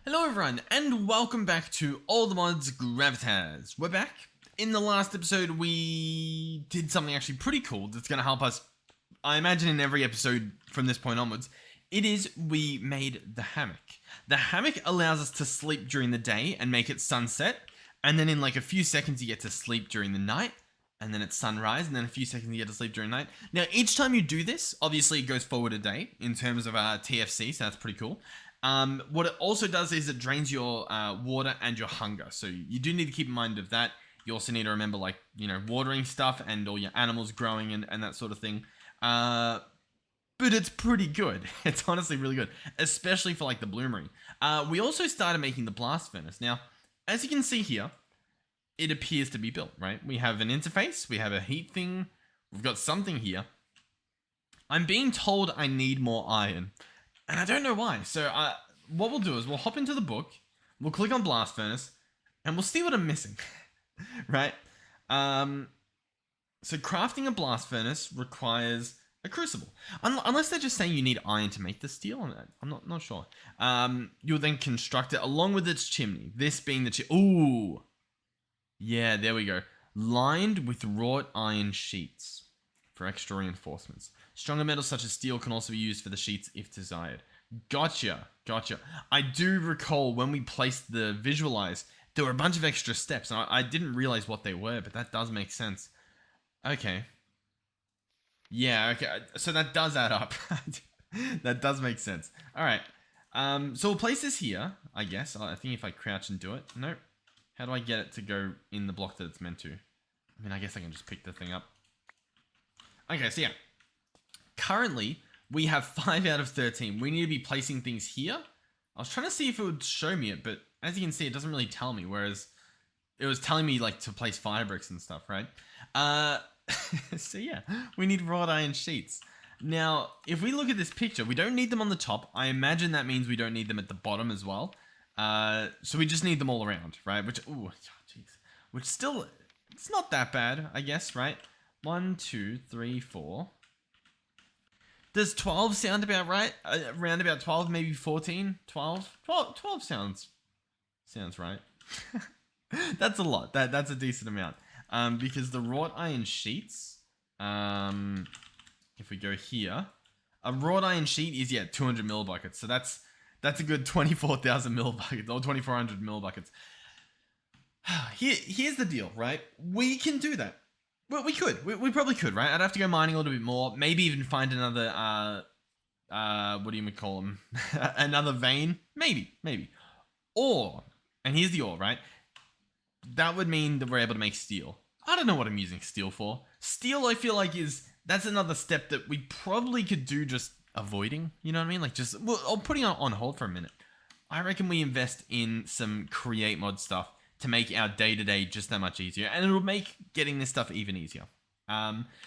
Hello everyone, and welcome back to All the Mods Gravitas. We're back. In the last episode, we did something actually pretty cool that's going to help us, I imagine, in every episode from this point onwards. It is, we made the hammock. The hammock allows us to sleep during the day and make it sunset, and then in like a few seconds you get to sleep during the night, and then it's sunrise, and then a few seconds you get to sleep during night. Now, each time you do this, obviously it goes forward a day in terms of TFC, so that's pretty cool. What it also does is it drains your water and your hunger. So you do need to keep in mind of that. You also need to remember, like, you know, watering stuff and all your animals growing and that sort of thing. But it's pretty good. It's honestly really good, especially for like the bloomery. We also started making the blast furnace. Now, as you can see here, it appears to be built, right? We have an interface. We have a heat thing. We've got something here. I'm being told I need more iron. And I don't know why. So what we'll do is we'll hop into the book, we'll click on Blast Furnace, and we'll see what I'm missing, right? So crafting a Blast Furnace requires a crucible. Unless they're just saying you need iron to make the steel. I'm not sure. You'll then construct it along with its chimney. This being the Ooh. Yeah, there we go. Lined with wrought iron sheets for extra reinforcements. Stronger metals such as steel can also be used for the sheets if desired. Gotcha. I do recall when we placed the visualize, there were a bunch of extra steps, and I didn't realize what they were, but that does make sense. Okay. Yeah, okay. So that does add up. That does make sense. All right. So we'll place this here, I guess. I think if I crouch and do it. Nope. How do I get it to go in the block that it's meant to? I mean, I guess I can just pick the thing up. Okay, so yeah. Currently, we have 5 out of 13. We need to be placing things here. I was trying to see if it would show me it, but as you can see, it doesn't really tell me, whereas it was telling me like to place fire bricks and stuff, right? So yeah, we need wrought iron sheets. Now, if we look at this picture, we don't need them on the top. I imagine that means we don't need them at the bottom as well. So we just need them all around, right? Which, ooh, jeez. Which still, it's not that bad, I guess, right? 1, 2, 3, 4. Does 12 sound about right? Around about 12, maybe 14, 12? 12 sounds right. That's a lot. That's a decent amount. Because the wrought iron sheets, if we go here, a wrought iron sheet is, 200 millibuckets. So that's a good 24,000 millibuckets, or 2,400 millibuckets. Here's the deal, right? We can do that. Well, we could. We probably could, right? I'd have to go mining a little bit more. Maybe even find another, what do you call them? Another vein? Maybe. Or, and here's the or, right? That would mean that we're able to make steel. I don't know what I'm using steel for. Steel, I feel like that's another step that we probably could do just avoiding. You know what I mean? Like just, well, putting it on hold for a minute. I reckon we invest in some create mod stuff to make our day-to-day just that much easier, and it'll make getting this stuff even easier.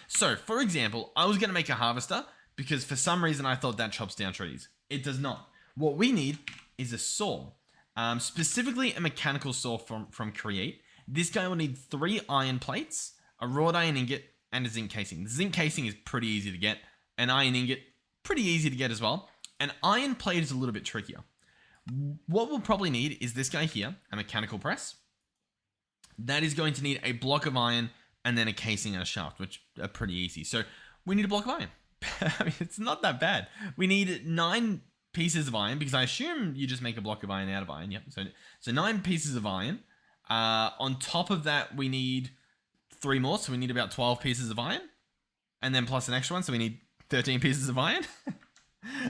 So, for example, I was going to make a harvester, because for some reason I thought that chops down trees. It does not. What we need is a saw, specifically a mechanical saw from Create. This guy will need 3 iron plates, a wrought iron ingot, and a zinc casing. The zinc casing is pretty easy to get, an iron ingot, pretty easy to get as well. An iron plate is a little bit trickier. What we'll probably need is this guy here, a mechanical press. That is going to need a block of iron and then a casing and a shaft, which are pretty easy. So we need a block of iron. I mean, it's not that bad. We need 9 pieces of iron, because I assume you just make a block of iron out of iron. Yep. So 9 pieces of iron. On top of that, we need 3 more. So we need about 12 pieces of iron. And then plus an extra one. So we need 13 pieces of iron.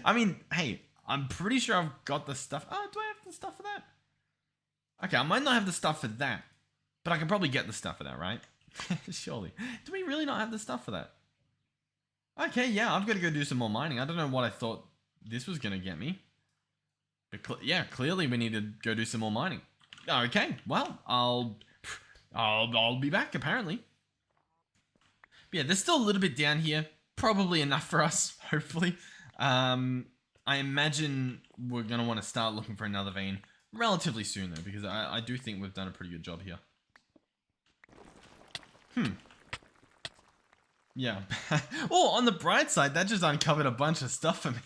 I mean, hey, I'm pretty sure I've got the stuff. Oh, do I have the stuff for that? Okay, I might not have the stuff for that, but I can probably get the stuff for that, right? Surely. Do we really not have the stuff for that? Okay, yeah, I've got to go do some more mining. I don't know what I thought this was going to get me. But yeah, clearly we need to go do some more mining. Okay, well, I'll be back, apparently. But yeah, there's still a little bit down here. Probably enough for us, hopefully. I imagine we're going to want to start looking for another vein relatively soon, though, because I do think we've done a pretty good job here. Yeah. Oh, on the bright side, that just uncovered a bunch of stuff for me.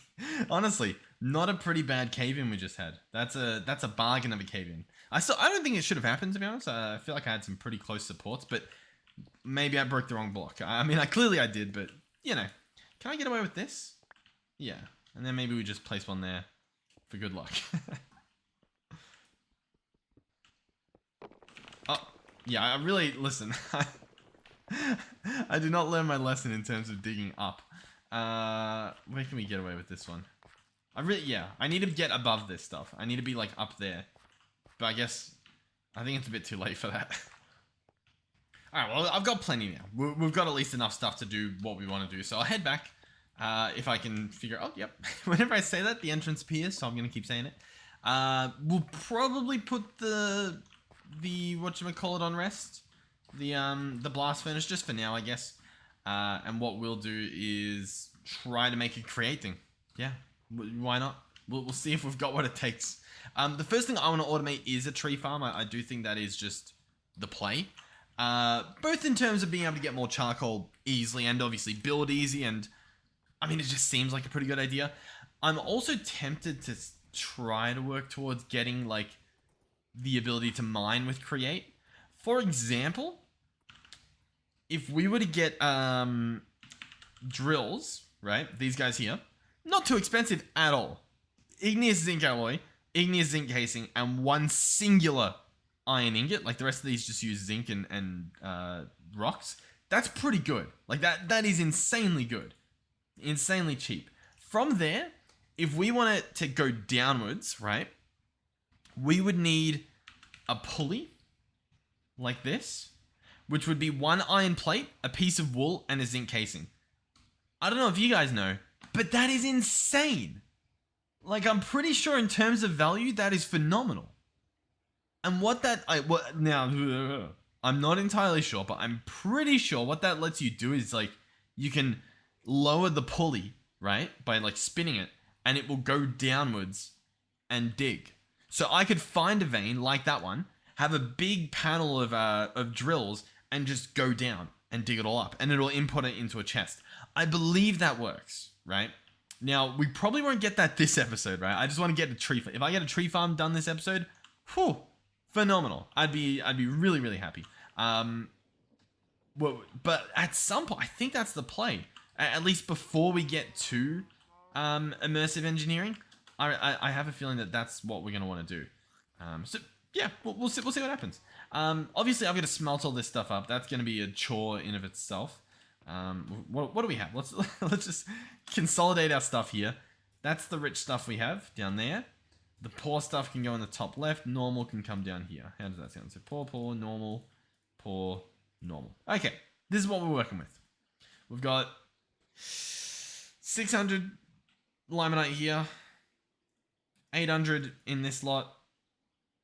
Honestly, Not a pretty bad cave-in we just had. That's a bargain of a cave-in. I don't think it should have happened, to be honest. I feel like I had some pretty close supports, but maybe I broke the wrong block. I mean, clearly I did, but you know. Can I get away with this? Yeah. And then maybe we just place one there for good luck. Oh, yeah, I really, listen. I did not learn my lesson in terms of digging up. Where can we get away with this one? I need to get above this stuff. I need to be like up there. But I think it's a bit too late for that. Alright, well, I've got plenty now. We've got at least enough stuff to do what we want to do. So I'll head back. If I can figure out, yep. Whenever I say that, the entrance appears, so I'm going to keep saying it. We'll probably put the whatchamacallit on rest. The blast furnace, just for now, I guess. And what we'll do is try to make a create thing. Yeah. Why not? We'll see if we've got what it takes. The first thing I want to automate is a tree farm. I do think that is just the play. Both in terms of being able to get more charcoal easily and obviously build easy. And I mean, it just seems like a pretty good idea. I'm also tempted to try to work towards getting like the ability to mine with create. For example, if we were to get drills, right? These guys here. Not too expensive at all. Igneous zinc alloy, igneous zinc casing, and one singular iron ingot. Like the rest of these just use zinc and rocks. That's pretty good. Like that is insanely good. Insanely cheap. From there, if we want it to go downwards, right? We would need a pulley like this, which would be one iron plate, a piece of wool, and a zinc casing. I don't know if you guys know, but that is insane. Like, I'm pretty sure in terms of value, that is phenomenal. And now, I'm not entirely sure, but I'm pretty sure what that lets you do is, like, you can lower the pulley, right? By, like, spinning it, and it will go downwards and dig. So I could find a vein like that one, have a big panel of drills, and just go down and dig it all up, and it'll input it into a chest. I believe that works, right? Now, we probably won't get that this episode, right? I just want to get a tree farm. If I get a tree farm done this episode, whew, phenomenal. I'd be really, really happy. But at some point, I think that's the play. At least before we get to immersive engineering, I have a feeling that that's what we're going to want to do. So yeah, we'll see what happens. Obviously, I've got to smelt all this stuff up. That's going to be a chore in of itself. What do we have? Let's just consolidate our stuff here. That's the rich stuff we have down there. The poor stuff can go in the top left. Normal can come down here. How does that sound? So poor, normal, poor, normal. Okay, this is what we're working with. We've got 600 limonite here, 800 in this lot,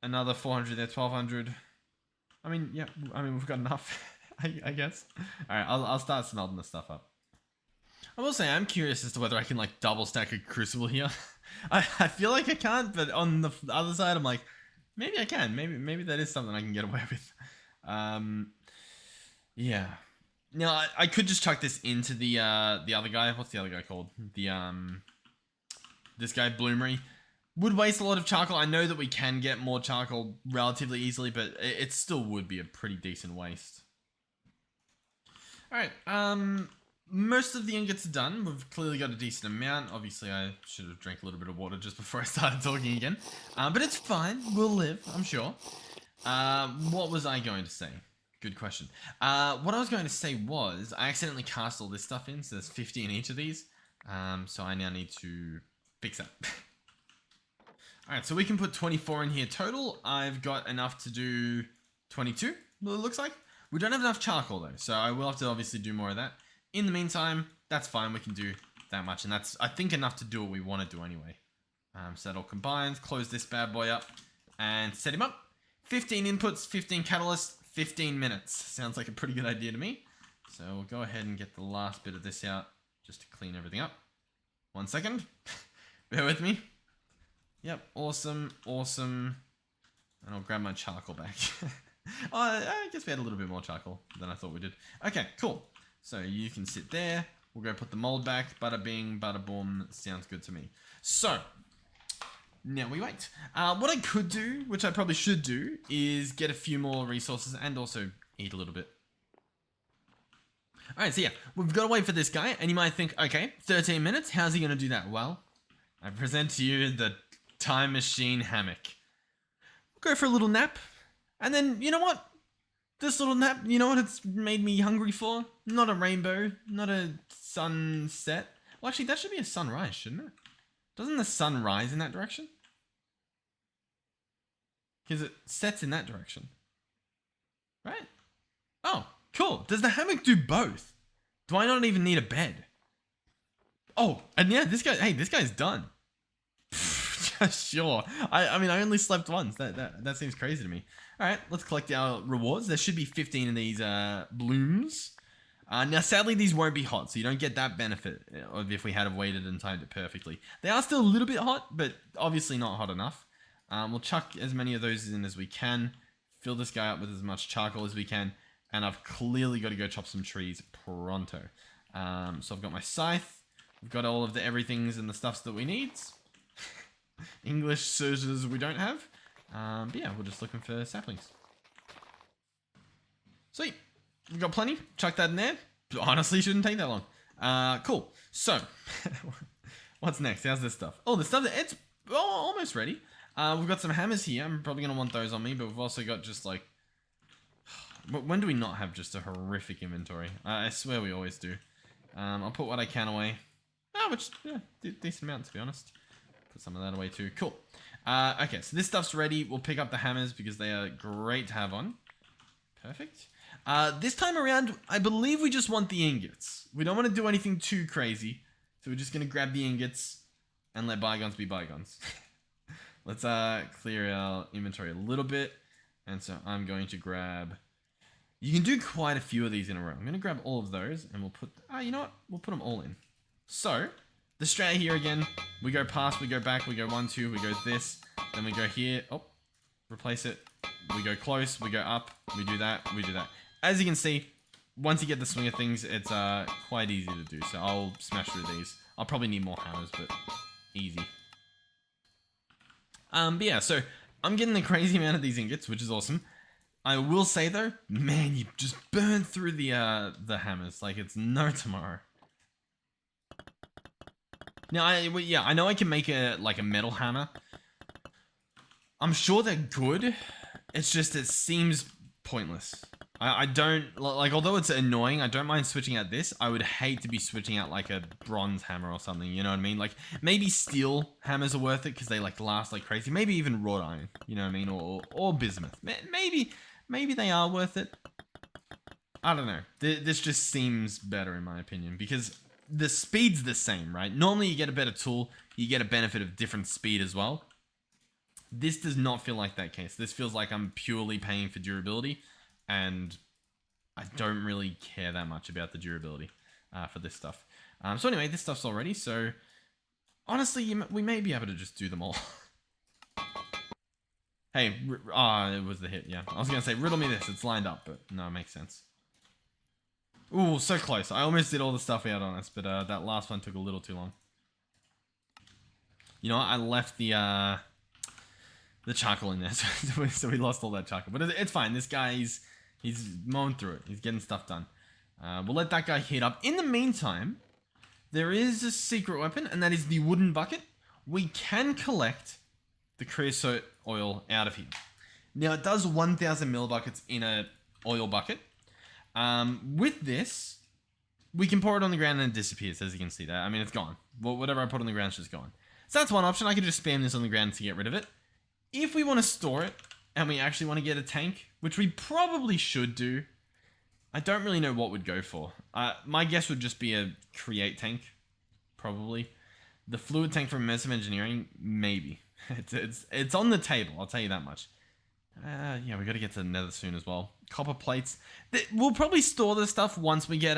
another 400 there, 1200. I mean, yeah, we've got enough, I guess. All right, I'll start smelting this stuff up. I will say I'm curious as to whether I can like double stack a crucible here. I feel like I can't, but on the other side, I'm like, maybe I can. Maybe that is something I can get away with. Yeah. Now I could just chuck this into the other guy. What's the other guy called? This guy Bloomery. Would waste a lot of charcoal. I know that we can get more charcoal relatively easily, but it still would be a pretty decent waste. Alright, most of the ingots are done. We've clearly got a decent amount. Obviously, I should have drank a little bit of water just before I started talking again. But it's fine. We'll live, I'm sure. What was I going to say? Good question. What I was going to say was, I accidentally cast all this stuff in, so there's 50 in each of these. So I now need to fix that. Alright, so we can put 24 in here total. I've got enough to do 22, it looks like. We don't have enough charcoal though, so I will have to obviously do more of that. In the meantime, that's fine, we can do that much, and that's, I think, enough to do what we want to do anyway. So that all combines, close this bad boy up, and set him up. 15 inputs, 15 catalysts, 15 minutes. Sounds like a pretty good idea to me. So we'll go ahead and get the last bit of this out, just to clean everything up. 1 second. Bear with me. Yep, awesome. And I'll grab my charcoal back. Oh, I guess we had a little bit more charcoal than I thought we did. Okay, cool. So you can sit there. We'll go put the mold back. Bada bing, bada boom. Sounds good to me. So, Now we wait. What I could do, which I probably should do, is get a few more resources and also eat a little bit. Alright, so yeah, we've got to wait for this guy, and you might think, okay, 13 minutes, how's he going to do that? Well, I present to you the time machine hammock. We'll go for a little nap, and then, you know what? This little nap, you know what it's made me hungry for? Not a rainbow, not a sunset. Well, actually, that should be a sunrise, shouldn't it? Doesn't the sun rise in that direction? Because it sets in that direction. Right? Oh, cool. Does the hammock do both? Do I not even need a bed? Oh, and yeah, this guy, hey, this guy's done. Sure. I mean, I only slept once. That seems crazy to me. All right, let's collect our rewards. There should be 15 of these blooms. Now, sadly, these won't be hot, so you don't get that benefit of if we had waited and timed it perfectly. They are still a little bit hot, but obviously not hot enough. We'll chuck as many of those in as we can. Fill this guy up with as much charcoal as we can. And I've clearly got to go chop some trees pronto. So I've got my scythe. We've got all of the everythings and the stuffs that we need. English surges we don't have. But yeah, we're just looking for saplings. Sweet. We've got plenty. Chuck that in there. Honestly, shouldn't take that long. Cool. So, what's next? How's this stuff? Oh, the stuff that it's almost ready. We've got some hammers here. I'm probably going to want those on me, but we've also got just like... When do we not have just a horrific inventory? I swear we always do. I'll put what I can away. Which, yeah, decent amount to be honest. Put some of that away too. Cool. Okay, so this stuff's ready. We'll pick up the hammers because they are great to have on. Perfect. This time around, I believe we just want the ingots. We don't want to do anything too crazy. So we're just going to grab the ingots and let bygones be bygones. Let's clear our inventory a little bit. And so I'm going to grab... You can do quite a few of these in a row. I'm going to grab all of those and we'll put... you know what? We'll put them all in. So, the strat here again. We go past, we go back, we go 1, 2, we go this. Then we go here. Oh, replace it. We go close, we go up, we do that, we do that. As you can see, once you get the swing of things, it's quite easy to do. So I'll smash through these. I'll probably need more hammers, but easy. But yeah, so I'm getting a crazy amount of these ingots, which is awesome. I will say though, man, you just burn through the hammers like it's no tomorrow. Now, I know I can make a metal hammer. I'm sure they're good. It's just it seems pointless. I don't like, although it's annoying, I don't mind switching out this. I would hate to be switching out like a bronze hammer or something. You know what I mean? Like maybe steel hammers are worth it because they like last like crazy. Maybe even wrought iron. You know what I mean? Or bismuth. Maybe they are worth it. I don't know. This just seems better in my opinion because the speed's the same, right? Normally you get a better tool, you get a benefit of different speed as well. This does not feel like that case. This feels like I'm purely paying for durability, and I don't really care that much about the durability for this stuff. So anyway, this stuff's all ready, so honestly, we may be able to just do them all. Hey, it was the hit, yeah. I was going to say, riddle me this, it's lined up, but no, it makes sense. Ooh, so close. I almost did all the stuff out on us, but that last one took a little too long. You know what? I left the charcoal in there, so we lost all that charcoal. But it's fine. This guy, he's mowing through it. He's getting stuff done. We'll let that guy heat up. In the meantime, there is a secret weapon, and that is the wooden bucket. We can collect the creosote oil out of here. Now, it does 1,000 millibuckets in a oil bucket. With this, we can pour it on the ground and it disappears, as you can see that. I mean, it's gone. Whatever I put on the ground is just gone. So that's one option. I could just spam this on the ground to get rid of it. If we want to store it, and we actually want to get a tank, which we probably should do, I don't really know what would go for. My guess would just be a create tank, probably. The fluid tank from Immersive Engineering, maybe. It's on the table, I'll tell you that much. Yeah, we got to get to the nether soon as well. Copper plates. We'll probably store this stuff once we get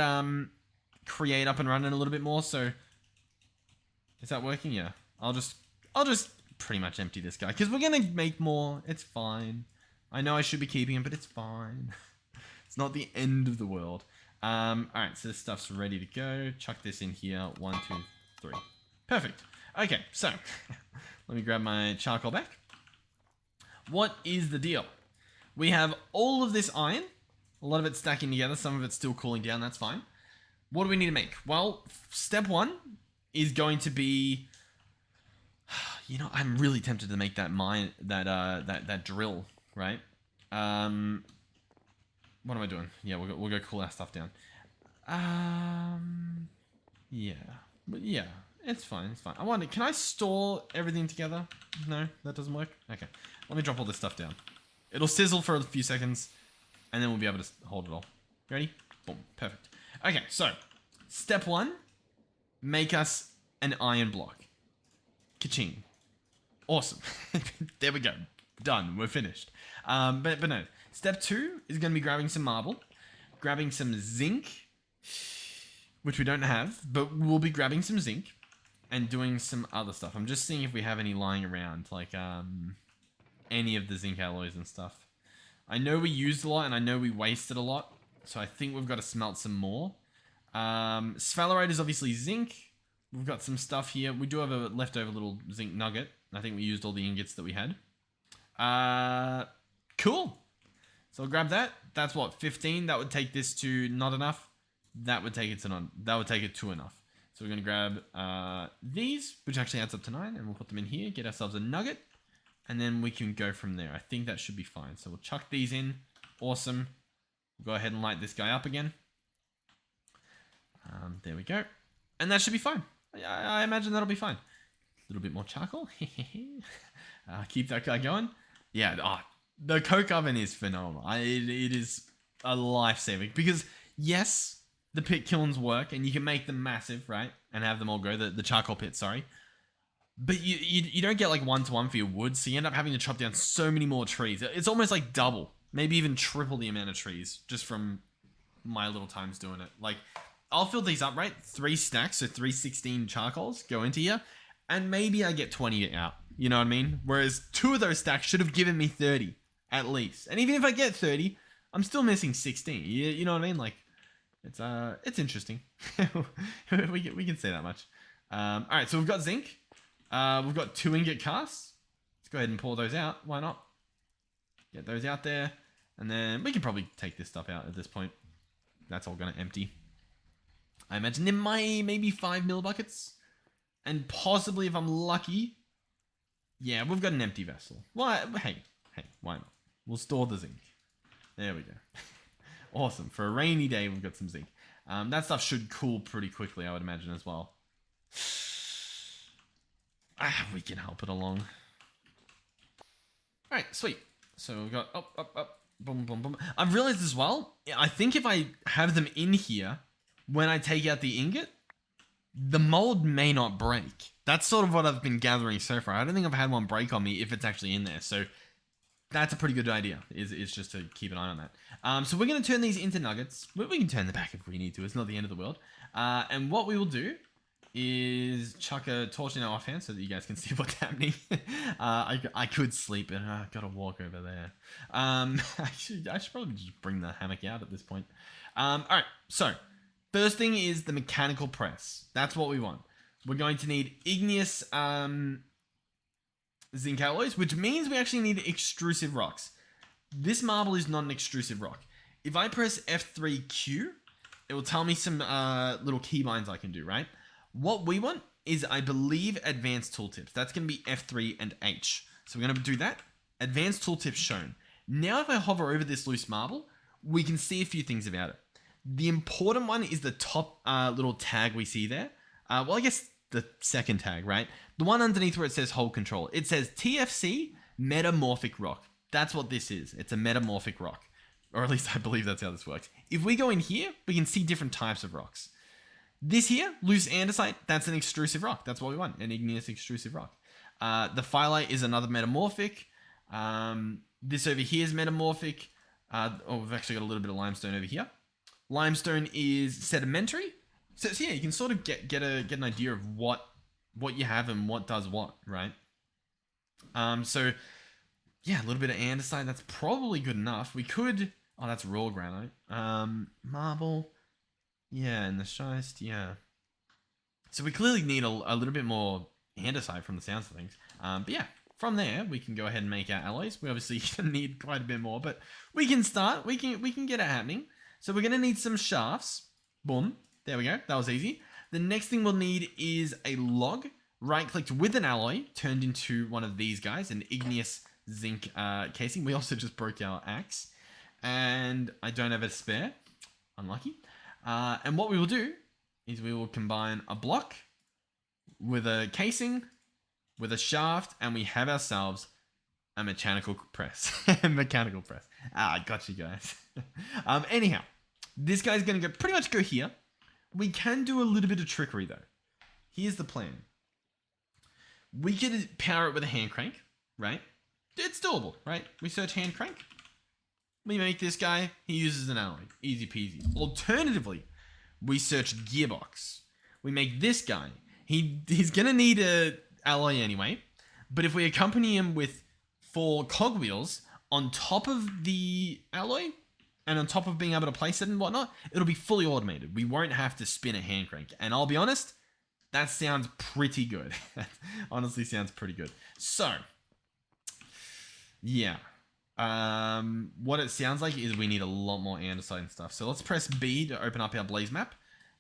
create up and running a little bit more. So, is that working? Yeah. I'll just pretty much empty this guy because we're gonna make more. It's fine. I know I should be keeping him, but it's fine. It's not the end of the world. All right, so this stuff's ready to go. Chuck this in here. 1, 2, 3. Perfect. Okay, so let me grab my charcoal back. What is the deal? We have all of this iron, a lot of it stacking together, some of it's still cooling down, that's fine. What do we need to make? Well, step one is going to be, you know, I'm really tempted to make that mine, that drill, right? What am I doing? Yeah, we'll go cool our stuff down. Yeah, but yeah, it's fine, it's fine. I wonder, can I store everything together? No, that doesn't work. Okay, let me drop all this stuff down. It'll sizzle for a few seconds, and then we'll be able to hold it all. Ready? Boom, perfect. Okay, so step one, make us an iron block. Ka-ching. Awesome. There we go. Done. We're finished. But no. Step two is going to be grabbing some marble, grabbing some zinc, which we don't have, but we'll be grabbing some zinc and doing some other stuff. I'm just seeing if we have any lying around, like any of the zinc alloys and stuff. I know we used a lot and I know we wasted a lot, so I think we've got to smelt some more. Sphalerite is obviously zinc. We've got some stuff here. We do have a leftover little zinc nugget. I think we used all the ingots that we had. Cool. So I'll grab that. That's what, 15? That would take this to not enough. That would take it to not. That would take it to enough. So we're gonna grab these, which actually adds up to 9, and we'll put them in here. Get ourselves a nugget, and then we can go from there. I think that should be fine. So we'll chuck these in. Awesome. We'll go ahead and light this guy up again. There we go, and that should be fine. I imagine that'll be fine. A little bit more charcoal. Keep that guy going. Yeah, the coke oven is phenomenal. It is a lifesaver because yes, the pit kilns work and you can make them massive, right? And have them all go, the charcoal pit, sorry. But you don't get like 1-to-1 for your wood, so you end up having to chop down so many more trees. It's almost like double, maybe even triple the amount of trees just from my little times doing it. Like, I'll fill these up, right? 3 stacks, so 316 charcoals go into here, and maybe I get 20 out. You know what I mean? Whereas 2 of those stacks should have given me 30 at least. And even if I get 30, I'm still missing 16. You know what I mean? Like, it's interesting. we can say that much. All right, so we've got zinc. We've got 2 ingot casts. Let's go ahead and pour those out. Why not? Get those out there, and then we can probably take this stuff out at this point. That's all gonna empty. I imagine there might maybe 5 mil buckets, and possibly if I'm lucky, yeah, we've got an empty vessel. Why? Hey, why not? We'll store the zinc. There we go. Awesome. For a rainy day, we've got some zinc. That stuff should cool pretty quickly, I would imagine as well. We can help it along. All right, sweet. So we've got up, boom, boom, boom. I've realized as well, I think if I have them in here, when I take out the ingot, the mold may not break. That's sort of what I've been gathering so far. I don't think I've had one break on me if it's actually in there. So that's a pretty good idea, is just to keep an eye on that. So we're going to turn these into nuggets. We can turn them back if we need to. It's not the end of the world. And what we will do is chuck a torch in our offhand so that you guys can see what's happening. I could sleep, and I've got to walk over there. I should probably just bring the hammock out at this point. All right, so first thing is the mechanical press. That's what we want. We're going to need igneous zinc alloys, which means we actually need extrusive rocks. This marble is not an extrusive rock. If I press F3Q, it will tell me some little keybinds I can do, right? What we want is, I believe, advanced tooltips. That's going to be F3 and H. So we're going to do that. Advanced tooltips shown. Now if I hover over this loose marble, we can see a few things about it. The important one is the top little tag we see there. Well, I guess the second tag, right? The one underneath where it says hold control. It says TFC metamorphic rock. That's what this is. It's a metamorphic rock. Or at least I believe that's how this works. If we go in here, we can see different types of rocks. This here, loose andesite, that's an extrusive rock. That's what we want, an igneous extrusive rock. The phyllite is another metamorphic. This over here is metamorphic. We've actually got a little bit of limestone over here. Limestone is sedimentary. So yeah, you can sort of get an idea of what you have and what does what, right? So yeah, a little bit of andesite, that's probably good enough. We could, that's raw granite. Marble, yeah, and the schist, yeah. So we clearly need a little bit more andesite from the sounds of things. But yeah, from there we can go ahead and make our alloys. We obviously need quite a bit more, but we can start. We can get it happening. So we're gonna need some shafts. Boom. There we go. That was easy. The next thing we'll need is a log. Right-clicked with an alloy, turned into one of these guys, an igneous zinc casing. We also just broke our axe, and I don't have a spare. Unlucky. And what we will do is we will combine a block with a casing, with a shaft, and we have ourselves a mechanical press. Mechanical press. I got you guys. Anyhow, this guy's going to pretty much go here. We can do a little bit of trickery though. Here's the plan. We could power it with a hand crank, right? It's doable, right? We search hand crank. We make this guy. He uses an alloy. Easy peasy. Alternatively, we search gearbox. We make this guy. He's going to need a alloy anyway. But if we accompany him with 4 cogwheels on top of the alloy and on top of being able to place it and whatnot, it'll be fully automated. We won't have to spin a hand crank. And I'll be honest, that sounds pretty good. Honestly, sounds pretty good. So, yeah. What it sounds like is we need a lot more andesite and stuff. So let's press B to open up our blaze map.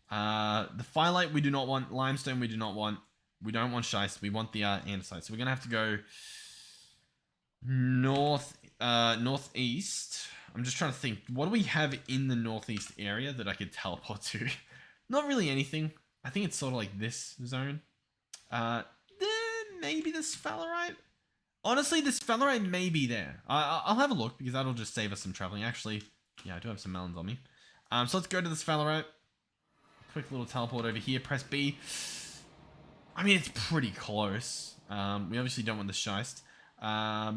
The firelight we do not want. Limestone we do not want. We don't want schist. We want the andesite. So we're going to have to go northeast. I'm just trying to think. What do we have in the northeast area that I could teleport to? Not really anything. I think it's sort of like this zone. Maybe the sphalerite. Honestly, the sphalerite may be there. I'll have a look because that'll just save us some traveling. Actually, yeah, I do have some melons on me. So let's go to the sphalerite. Quick little teleport over here. Press B. I mean, it's pretty close. We obviously don't want the schist. I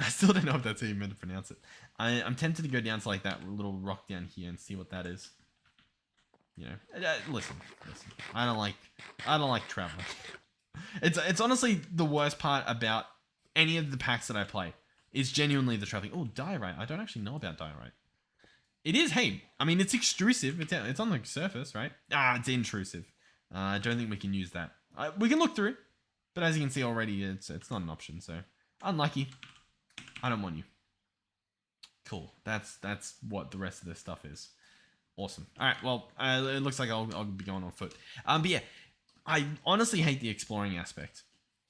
still don't know if that's how you meant to pronounce it. I'm tempted to go down to like that little rock down here and see what that is. You know, listen. I don't like traveling. It's honestly the worst part about any of the packs that I play is genuinely the traveling. Oh, diorite. I don't actually know about diorite. It is. Hey, I mean, it's extrusive. It's on the surface, right? It's intrusive. I don't think we can use that. We can look through, but as you can see already, it's not an option. So unlucky. I don't want you. Cool. That's what the rest of this stuff is. Awesome. All right. Well, it looks like I'll be going on foot. But yeah, I honestly hate the exploring aspect.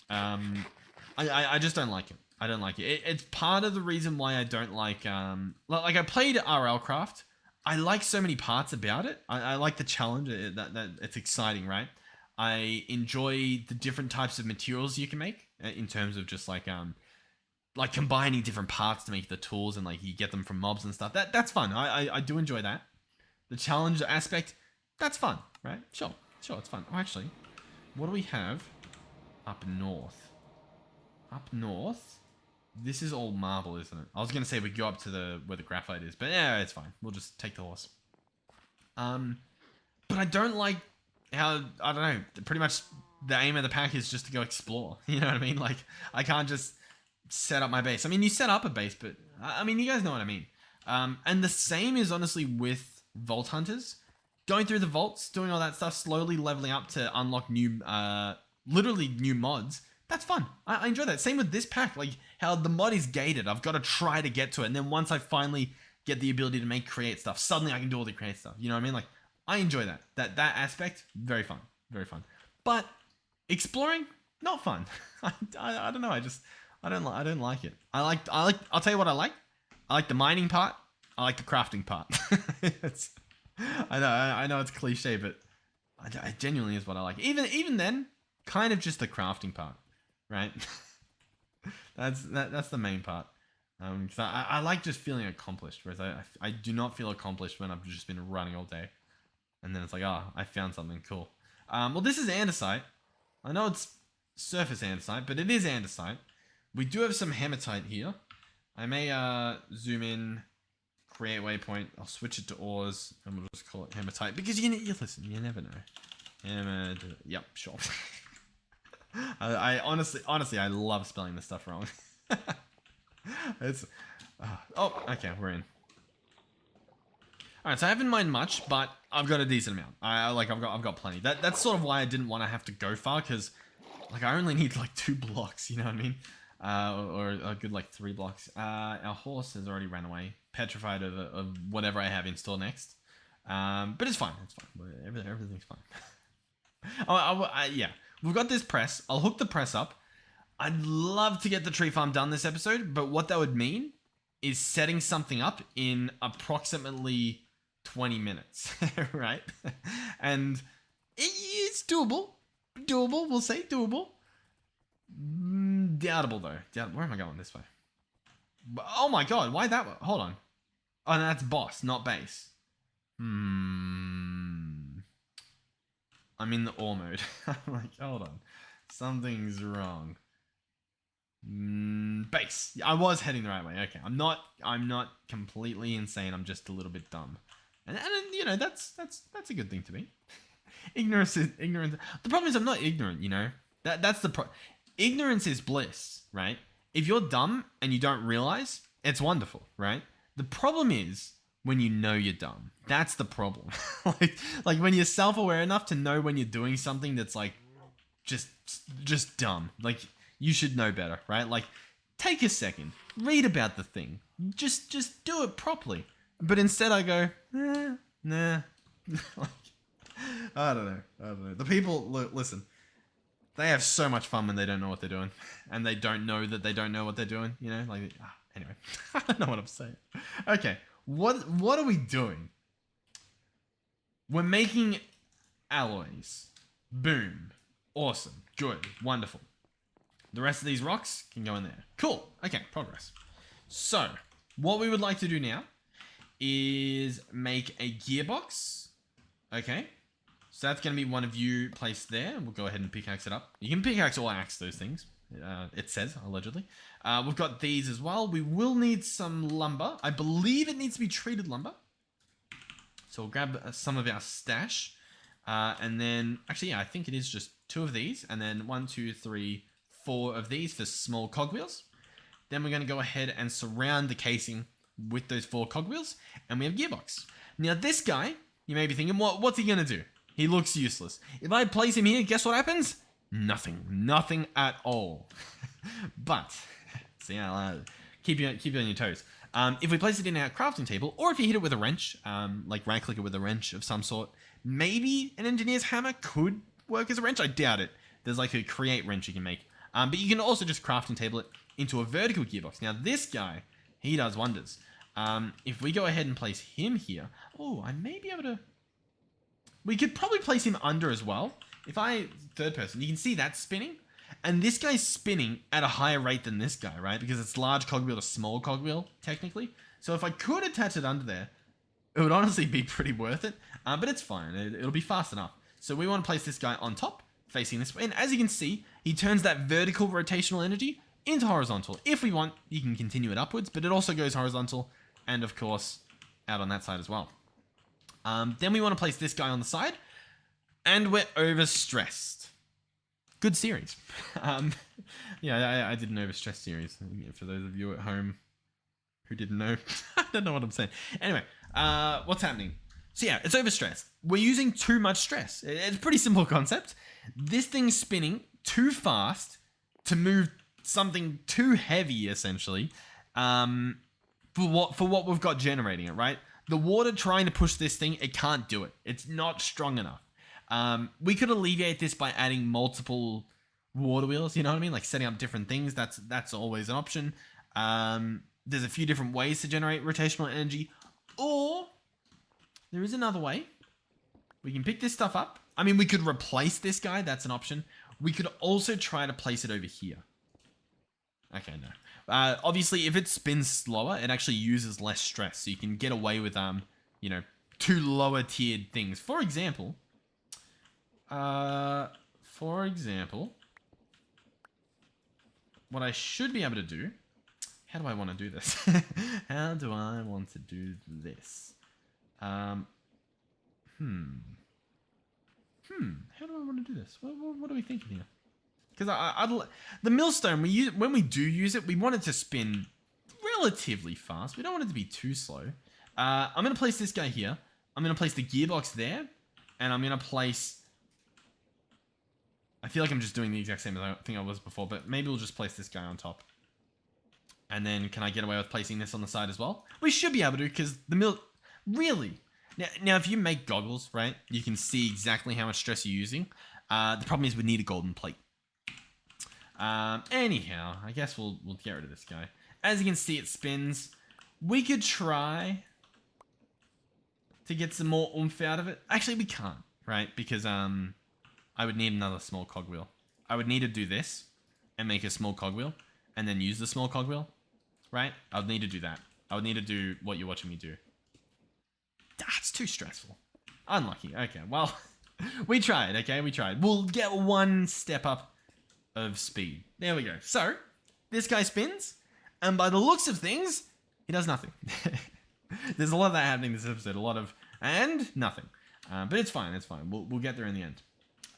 I just don't like it. I don't like it. It's part of the reason why I don't like I played RL Craft. I like so many parts about it. I like the challenge. That it's exciting, right? I enjoy the different types of materials you can make in terms of just like combining different parts to make the tools and like you get them from mobs and stuff. That's fun. I do enjoy that. The challenge aspect, that's fun, right? Sure, it's fun. Oh, actually, what do we have up north? Up north, this is all marble, isn't it? I was gonna say we go up to where the graphite is, but yeah, it's fine. We'll just take the horse. But I don't like how, I don't know, pretty much the aim of the pack is just to go explore. You know what I mean? Like, I can't just set up my base. I mean, you set up a base, but I mean, you guys know what I mean. And the same is honestly with Vault Hunters. Going through the vaults, doing all that stuff, slowly leveling up to unlock new, literally new mods. That's fun. I enjoy that. Same with this pack, like how the mod is gated. I've got to try to get to it. And then once I finally get the ability to create stuff, suddenly I can do all the create stuff. You know what I mean? Like, I enjoy that. That aspect, very fun. Very fun. But exploring, not fun. I don't know. I don't like it. I'll tell you what I like. I like the mining part. I like the crafting part. I know it's cliche, but it genuinely is what I like. Even then, kind of just the crafting part, right? that's the main part. Cause I like just feeling accomplished, whereas I do not feel accomplished when I've just been running all day, and then it's like, I found something cool. Well, this is andesite. I know it's surface andesite, but it is andesite. We do have some hematite here. I may zoom in. Create waypoint. I'll switch it to ores and we'll just call it hematite because you listen. You never know. Yep, sure. I honestly, I love spelling this stuff wrong. It's. Oh, okay, we're in. All right, so I haven't mined much, but I've got a decent amount. I've got plenty. That's sort of why I didn't want to have to go far because Like, I only need like 2 blocks, you know what I mean? Or a good like 3 blocks. Our horse has already ran away, petrified of whatever I have in store next. But it's fine. It's fine. Everything's fine. Yeah, we've got this press. I'll hook the press up. I'd love to get the tree farm done this episode, but what that would mean is setting something up in approximately 20 minutes, right? And it's doable. Doable, we'll say doable. Doubtable, though. Where am I going this way? Oh my god, why that way? Hold on. Oh, no, that's boss, not base. I'm in the ore mode. I'm like, hold on. Something's wrong. Base. I was heading the right way. Okay, I'm not completely insane. I'm just a little bit dumb, and you know that's a good thing to be. Ignorance. The problem is I'm not ignorant. You know that's the ignorance is bliss, right? If you're dumb and you don't realize, it's wonderful, right? The problem is when you know you're dumb. That's the problem. like when you're self-aware enough to know when you're doing something that's like just dumb. Like. You should know better, right? Like, take a second, read about the thing, just do it properly. But instead, I go, nah. Like, I don't know. The people, listen, they have so much fun when they don't know what they're doing, and they don't know that they don't know what they're doing. You know, like anyway, I don't know what I'm saying. Okay, what are we doing? We're making alloys. Boom. Awesome. Good. Wonderful. The rest of these rocks can go in there. Cool. Okay, progress. So, what we would like to do now is make a gearbox. Okay. So that's going to be one of you placed there. We'll go ahead and pickaxe it up. You can pickaxe or axe those things. It says, allegedly. We've got these as well. We will need some lumber. I believe it needs to be treated lumber. So we'll grab some of our stash. And then, actually, yeah, I think it is just 2 of these. And then 1, 2, 3... 4 of these for small cogwheels. Then we're going to go ahead and surround the casing with those 4 cogwheels, and we have gearbox. Now this guy, you may be thinking, what's he going to do? He looks useless. If I place him here, guess what happens? Nothing at all. But see, keep you on your toes. If we place it in our crafting table, or if you hit it with a wrench, like right click it with a wrench of some sort, maybe an engineer's hammer could work as a wrench. I doubt it. There's like a create wrench you can make. But you can also just crafting table it into a vertical gearbox. Now this guy, he does wonders. If we go ahead and place him here, I may be able to. We could probably place him under as well. If I third person, you can see that spinning, and this guy's spinning at a higher rate than this guy, right? Because it's large cogwheel to small cogwheel technically. So if I could attach it under there, it would honestly be pretty worth it. But it's fine. It'll be fast enough. So we want to place this guy on top, facing this way. And as you can see, he turns that vertical rotational energy into horizontal. If we want, you can continue it upwards, but it also goes horizontal and, of course, out on that side as well. Then we want to place this guy on the side, and we're overstressed. Good series. Yeah, I did an overstressed series. For those of you at home who didn't know, I don't know what I'm saying. Anyway, what's happening? So yeah, it's overstressed. We're using too much stress. It's a pretty simple concept. This thing's spinning too fast to move something too heavy, essentially, for what we've got generating it, right? The water trying to push this thing, it can't do it. It's not strong enough. We could alleviate this by adding multiple water wheels, you know what I mean? Like setting up different things. That's always an option. There's a few different ways to generate rotational energy, or there is another way. We can pick this stuff up. I mean, we could replace this guy. That's an option. We could also try to place it over here. Okay, no. Obviously, if it spins slower, it actually uses less stress. So you can get away with, 2 lower tiered things. For example, what I should be able to do. How do I want to do this? How do I want to do this? How do I want to do this? What are we thinking here? Because the millstone, when we do use it, we want it to spin relatively fast. We don't want it to be too slow. I'm going to place this guy here. I'm going to place the gearbox there. And I'm going to place I feel like I'm just doing the exact same thing I was before, but maybe we'll just place this guy on top. And then can I get away with placing this on the side as well? We should be able to, because the mill... Really? Now, if you make goggles, right, you can see exactly how much stress you're using. The problem is we need a golden plate. Anyhow, I guess we'll get rid of this guy. As you can see, it spins. We could try to get some more oomph out of it. Actually, we can't, right? Because I would need another small cogwheel. I would need to do this and make a small cogwheel and then use the small cogwheel, right? I would need to do that. I would need to do what you're watching me do. That's too stressful. Unlucky. Okay, well, we tried, okay? We tried. We'll get one step up of speed. There we go. So, this guy spins, and by the looks of things, he does nothing. There's a lot of that happening this episode. A lot of, and nothing. But it's fine, it's fine. We'll get there in the end.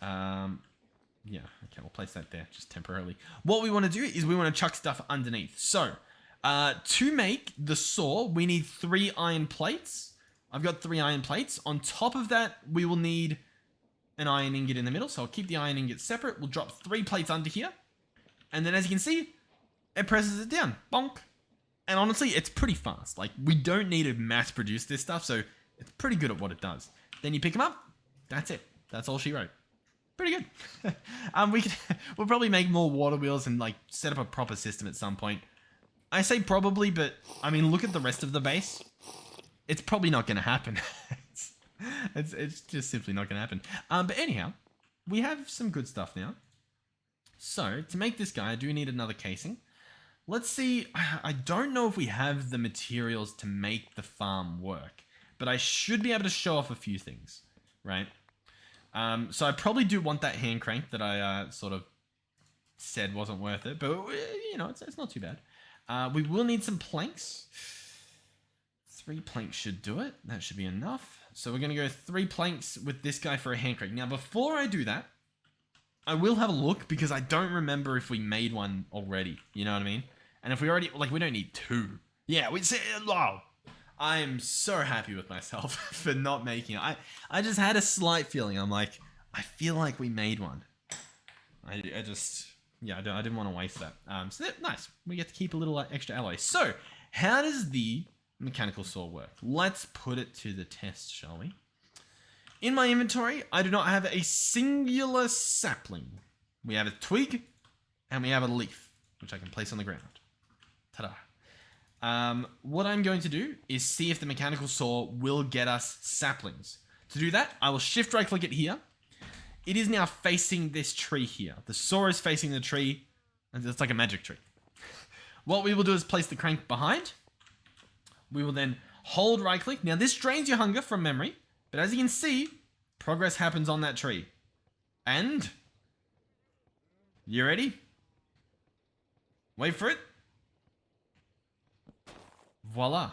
Yeah, okay, we'll place that there, just temporarily. What we want to do is we want to chuck stuff underneath. So, to make the saw, we need 3 iron plates. I've got 3 iron plates. On top of that, we will need an iron ingot in the middle. So I'll keep the iron ingot separate. We'll drop 3 plates under here. And then as you can see, it presses it down. Bonk. And honestly, it's pretty fast. Like, we don't need to mass produce this stuff, so it's pretty good at what it does. Then you pick them up. That's it. That's all she wrote. Pretty good. We'll probably make more water wheels and like set up a proper system at some point. I say probably, but I mean, look at the rest of the base. It's probably not going to happen. it's just simply not going to happen. But anyhow, we have some good stuff now. So to make this guy, I do need another casing. Let's see. I don't know if we have the materials to make the farm work, but I should be able to show off a few things, right? So I probably do want that hand crank that I sort of said wasn't worth it, but you know, it's not too bad. We will need some planks. 3 planks should do it. That should be enough. So we're going to go 3 planks with this guy for a hand crank. Now, before I do that, I will have a look because I don't remember if we made one already. You know what I mean? And if we already, like, we don't need 2. Yeah, we say, wow. I am so happy with myself for not making it. I just had a slight feeling. I'm like, I feel like we made one. I didn't want to waste that. So nice. We get to keep a little extra alloy. So, how does the mechanical saw work? Let's put it to the test, shall we? In my inventory, I do not have a singular sapling. We have a twig, and we have a leaf, which I can place on the ground. Ta-da. What I'm going to do is see if the mechanical saw will get us saplings. To do that, I will shift right click it here. It is now facing this tree here. The saw is facing the tree, and it's like a magic tree. What we will do is place the crank behind. We will then hold right click. Now this drains your hunger from memory, but as you can see, progress happens on that tree. And, you ready? Wait for it. Voila.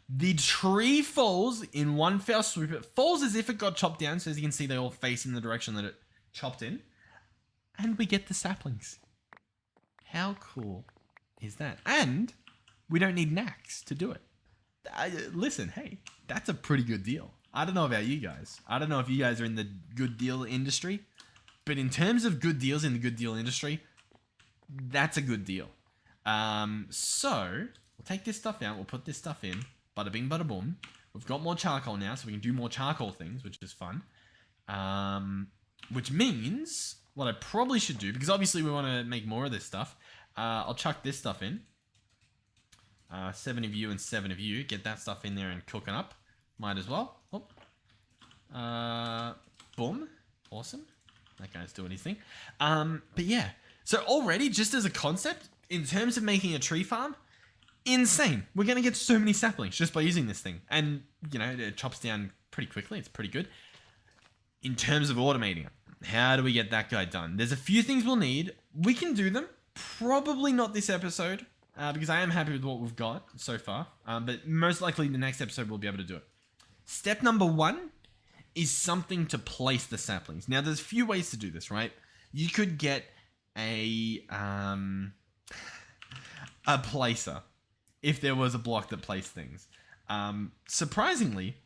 The tree falls in one fell swoop. It falls as if it got chopped down. So as you can see, they all face in the direction that it chopped in. And we get the saplings. How cool is that? And we don't need an axe to do it. Listen, hey, that's a pretty good deal. I don't know about you guys. I don't know if you guys are in the good deal industry. But in terms of good deals in the good deal industry, that's a good deal. So, we'll take this stuff out. We'll put this stuff in. Bada bing, bada boom. We've got more charcoal now, so we can do more charcoal things, which is fun. Which means, what I probably should do, because obviously we want to make more of this stuff, I'll chuck this stuff in. 7 of you and 7 of you. Get that stuff in there and cooking up. Might as well. Oh. Boom. Awesome. That guy's doing his thing. But yeah. So already, just as a concept, in terms of making a tree farm, insane. We're going to get so many saplings just by using this thing. And, you know, it chops down pretty quickly. It's pretty good. In terms of automating it, how do we get that guy done? There's a few things we'll need. We can do them. Probably not this episode, because I am happy with what we've got so far. But most likely the next episode we'll be able to do it. Step number 1 is something to place the saplings. Now, there's a few ways to do this, right? You could get a placer if there was a block that placed things. Surprisingly,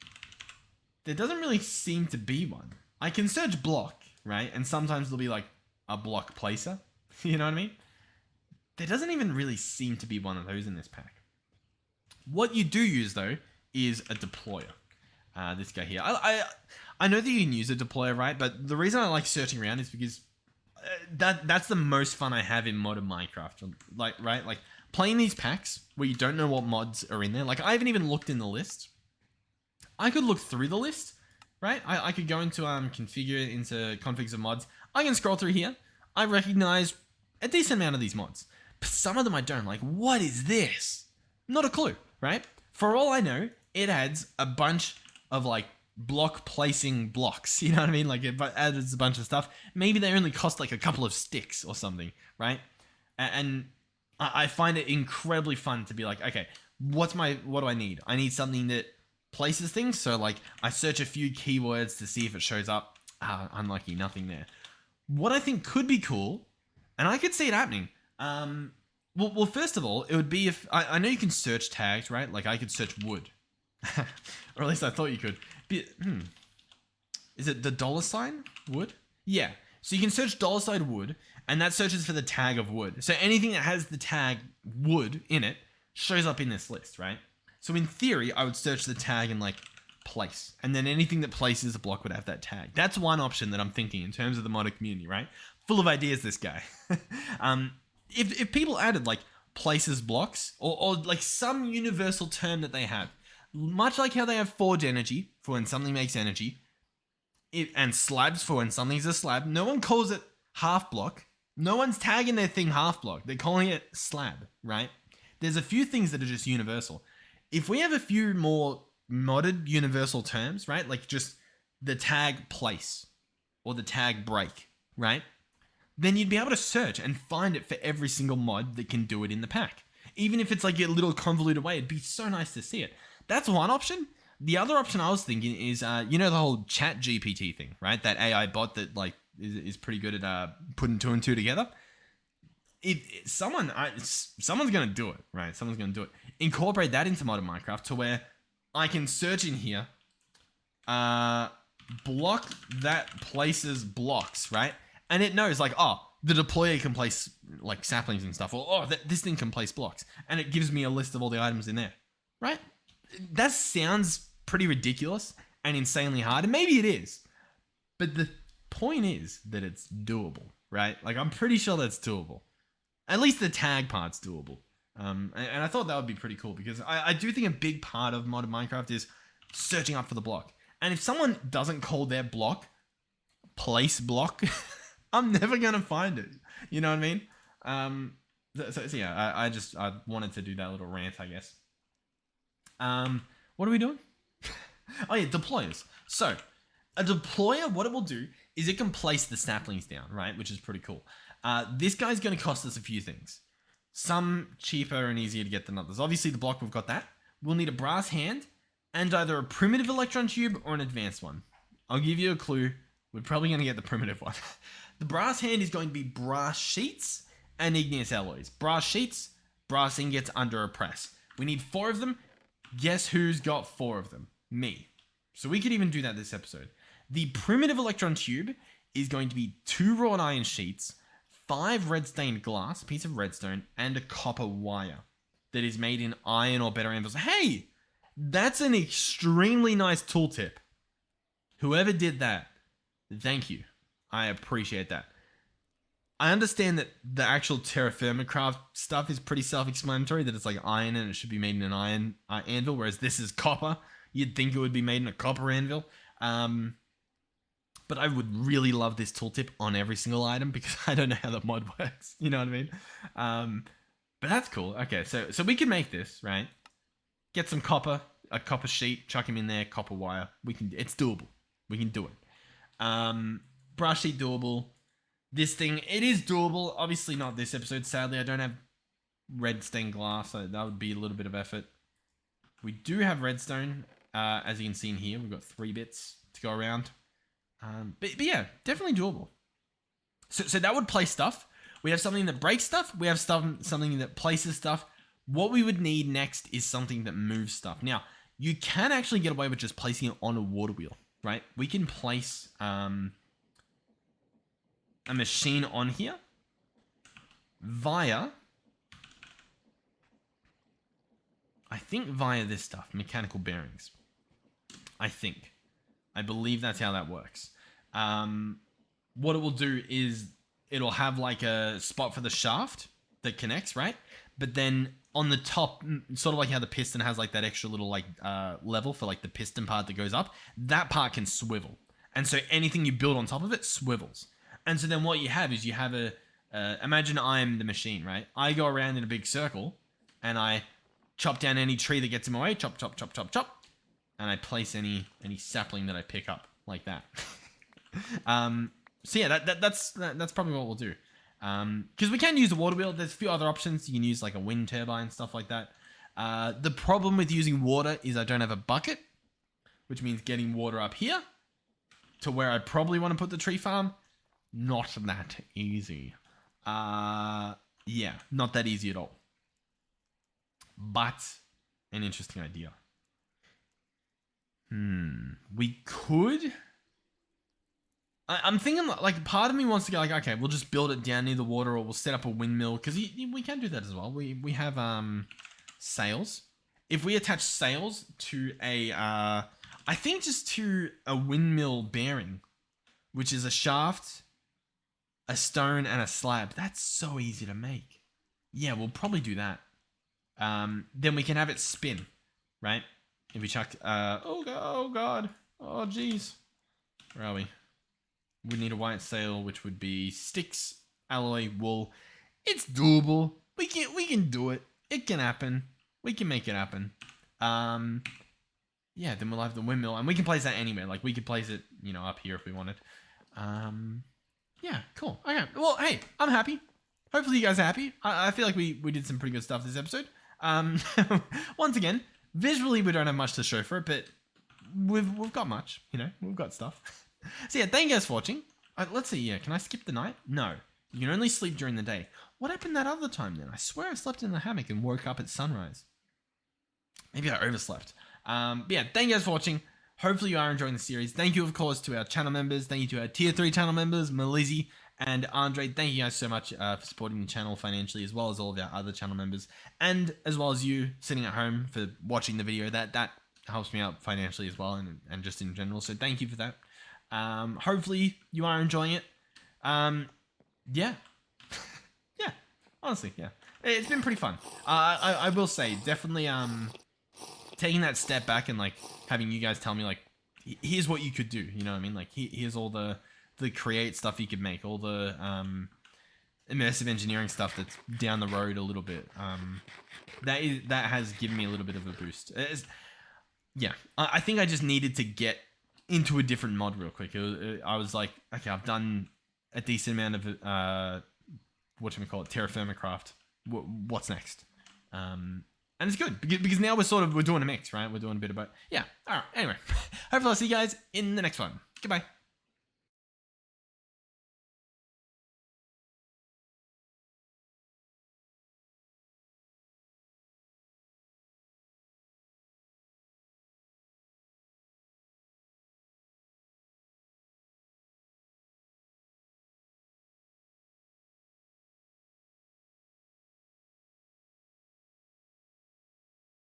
there doesn't really seem to be one. I can search block, right? And sometimes there'll be like a block placer. You know what I mean? There doesn't even really seem to be one of those in this pack. What you do use, though, is a deployer. This guy here. I know that you can use a deployer, right? But the reason I like searching around is because that's the most fun I have in modern Minecraft. Like, right? Like, playing these packs where you don't know what mods are in there. Like, I haven't even looked in the list. I could look through the list, right? I could go into configure, into configs of mods. I can scroll through here. I recognize a decent amount of these mods. But some of them I don't. Like, what is this? Not a clue, right? For all I know, it adds a bunch of, like, block placing blocks. You know what I mean? Like, it adds a bunch of stuff. Maybe they only cost, like, a couple of sticks or something, right? And I find it incredibly fun to be like, okay, what do I need? I need something that places things. So, like, I search a few keywords to see if it shows up. Unlucky, nothing there. What I think could be cool, and I could see it happening. Well, first of all, it would be if I know you can search tags, right? Like, I could search wood, or at least I thought you could. Is it the $sign wood? Yeah. So you can search $sign wood, and that searches for the tag of wood. So anything that has the tag wood in it shows up in this list, right? So in theory, I would search the tag and, like, place, and then anything that places a block would have that tag. That's one option that I'm thinking in terms of the modder community, right? Full of ideas, this guy. If people added, like, places blocks or like some universal term that they have, much like how they have forge energy for when something makes energy, and slabs for when something's a slab. No one calls it half block. No one's tagging their thing half block. They're calling it slab, right? There's a few things that are just universal. If we have a few more modded universal terms, right? Like just the tag place or the tag break, right? Then you'd be able to search and find it for every single mod that can do it in the pack. Even if it's like a little convoluted way, it'd be so nice to see it. That's one option. The other option I was thinking is, the whole chat GPT thing, right? That AI bot that, like, is pretty good at putting two and two together. Someone's going to do it, right? Someone's going to do it. Incorporate that into modern Minecraft to where I can search in here, block that places blocks, right? And it knows, like, oh, the deployer can place, like, saplings and stuff. Or, oh, this thing can place blocks. And it gives me a list of all the items in there, right? That sounds pretty ridiculous and insanely hard. And maybe it is. But the point is that it's doable, right? Like, I'm pretty sure that's doable. At least the tag part's doable. And I thought that would be pretty cool because I do think a big part of modern Minecraft is searching up for the block. And if someone doesn't call their block place block, I'm never going to find it. You know what I mean? So yeah, I wanted to do that little rant, I guess. What are we doing? Oh yeah, deployers. So a deployer, what it will do is it can place the saplings down, right? Which is pretty cool. This guy's going to cost us a few things. Some cheaper and easier to get than others. Obviously, the block, we've got that. We'll need a brass hand and either a primitive electron tube or an advanced one. I'll give you a clue. We're probably going to get the primitive one. The brass hand is going to be brass sheets and igneous alloys. Brass sheets, brass ingots under a press. We need 4 of them. Guess who's got 4 of them? Me. So we could even do that this episode. The primitive electron tube is going to be 2 wrought iron sheets, 5 red stained glass, a piece of redstone, and a copper wire that is made in iron or better anvils. Hey, that's an extremely nice tooltip. Whoever did that, thank you. I appreciate that. I understand that the actual terra firma craft stuff is pretty self-explanatory, that it's like iron and it should be made in an iron anvil, whereas this is copper. You'd think it would be made in a copper anvil. But I would really love this tooltip on every single item because I don't know how the mod works. You know what I mean? But that's cool. Okay, so we can make this, right? Get some copper, a copper sheet, chuck him in there, copper wire. It's doable. We can do it. Brush sheet doable. This thing, it is doable. Obviously not this episode. Sadly, I don't have red stained glass, so that would be a little bit of effort. We do have redstone, as you can see in here. We've got 3 bits to go around. But yeah, definitely doable. So that would place stuff. We have something that breaks stuff. We have something that places stuff. What we would need next is something that moves stuff. Now, you can actually get away with just placing it on a water wheel, right? We can place... a machine on here via, I think via this stuff, mechanical bearings. I believe that's how that works. What it will do is it'll have like a spot for the shaft that connects, right? But then on the top, sort of like how the piston has like that extra little like level for like the piston part that goes up, that part can swivel. And so anything you build on top of it swivels. And so then what you have is you have imagine I'm the machine, right? I go around in a big circle and I chop down any tree that gets in my way, chop, chop, chop, chop, chop. And I place any sapling that I pick up like that. So yeah, that's probably what we'll do. Because we can use the water wheel. There's a few other options. You can use like a wind turbine, stuff like that. The problem with using water is I don't have a bucket, which means getting water up here to where I probably want to put the tree farm. Not that easy. Yeah, not that easy at all. But an interesting idea. We could... I'm thinking, like, part of me wants to go, like, okay, we'll just build it down near the water, or we'll set up a windmill, because we can do that as well. We have sails. If we attach sails to a, I think just to a windmill bearing, which is a shaft, a stone, and a slab, that's so easy to make. Yeah, we'll probably do that. Then we can have it spin, right? If we chuck, oh god, oh jeez, where are we? We need a white sail, which would be sticks, alloy, wool. It's doable. We can do it. It can happen. We can make it happen. Yeah, then we'll have the windmill, and we can place that anywhere. Like, we could place it, you know, up here if we wanted. Yeah, cool. Okay, well, hey, I'm happy. Hopefully you guys are happy. I feel like we did some pretty good stuff this episode. Once again, visually we don't have much to show for it, but we've got much, you know, we've got stuff. So yeah, thank you guys for watching. Let's see, yeah, can I skip the night? No. You can only sleep during the day. What happened that other time then? I swear I slept in the hammock and woke up at sunrise. Maybe I overslept. But yeah, thank you guys for watching. Hopefully you are enjoying the series. Thank you, of course, to our channel members. Thank you to our tier 3 channel members, Melizzy and Andre. Thank you guys so much for supporting the channel financially, as well as all of our other channel members, and as well as you sitting at home for watching the video. That helps me out financially as well, and just in general. So thank you for that. Hopefully you are enjoying it. Yeah. Yeah, honestly, yeah. It's been pretty fun. I will say, definitely, taking that step back and, like, having you guys tell me, like, here's what you could do, you know what I mean? Like, here's all the create stuff you could make, all the, immersive engineering stuff that's down the road a little bit. That has given me a little bit of a boost. Yeah, I think I just needed to get into a different mod real quick. I was like, okay, I've done a decent amount of terra firma craft. What's next? And it's good because now we're doing a mix, right? We're doing a bit about, yeah. All right. Anyway, hopefully I'll see you guys in the next one. Goodbye.